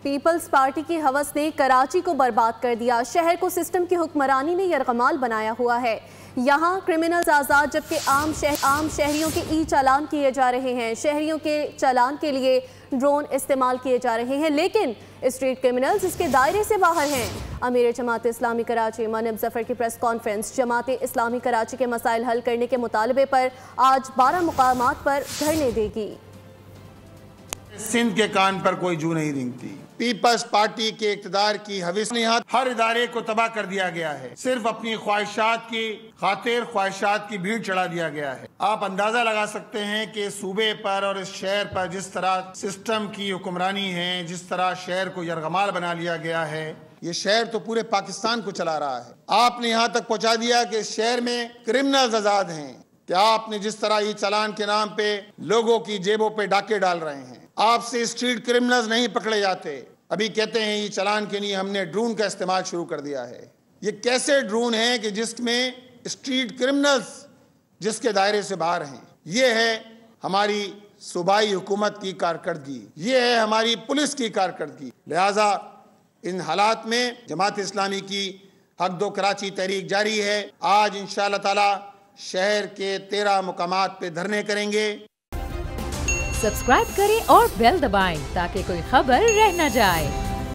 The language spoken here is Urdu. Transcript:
پیپلز پارٹی کی ہوس نے کراچی کو برباد کر دیا. شہر کو سسٹم کی حکمرانی نے یرغمال بنایا ہوا ہے. یہاں کرمنلز آزاد جبکہ عام شہریوں کے ای چالان کیے جا رہے ہیں. شہریوں کے چالان کے لیے ڈرون استعمال کیے جا رہے ہیں لیکن اسٹریٹ کرمنلز اس کے دائرے سے باہر ہیں. امیر جماعت اسلامی کراچی منب ظفر کی پریس کانفرنس. جماعت اسلامی کراچی کے مسائل حل کرنے کے مطالبے پر آج 12 مقامات پر دھرنے دے گی. سندھ کے کان پر کوئی جو نہیں رینگتی. پیپلز پارٹی کے اقتدار کی ہوس نے ہر ادارے کو تباہ کر دیا گیا ہے. صرف اپنی خواہشات کی خاطر خواہشات کی بھیڑ چڑھا دیا گیا ہے. آپ اندازہ لگا سکتے ہیں کہ صوبے پر اور اس شہر پر جس طرح سسٹم کی حکمرانی ہے, جس طرح شہر کو یرغمال بنا لیا گیا ہے. یہ شہر تو پورے پاکستان کو چلا رہا ہے. آپ نے یہاں تک پہنچا دیا کہ اس شہر میں کرمنلز آزاد ہیں. کہ آپ نے جس طرح یہ چالان کے نام پہ لوگوں کی جیبوں پہ ڈاکے ڈال رہے ہیں. آپ سے اسٹریٹ کرمنلز نہیں پکڑے جاتے. ابھی کہتے ہیں یہ چالان کے لیے ہم نے ڈرون کا استعمال شروع کر دیا ہے. یہ کیسے ڈرون ہیں کہ جس میں اسٹریٹ کرمنلز جس کے دائرے سے باہر ہیں. یہ ہے ہماری صوبائی حکومت کی کارکردگی, یہ ہے ہماری پولیس کی کارکردگی. لہٰذا ان حالات میں جماعت اسلامی کی حق دو کراچی تحریک جاری ہے. آج انشاءاللہ تعالی شہر کے 13 مقامات پہ دھرنے کریں گے. سبسکرائب کریں اور بیل دبائیں تاکہ کوئی خبر رہ نہ جائے.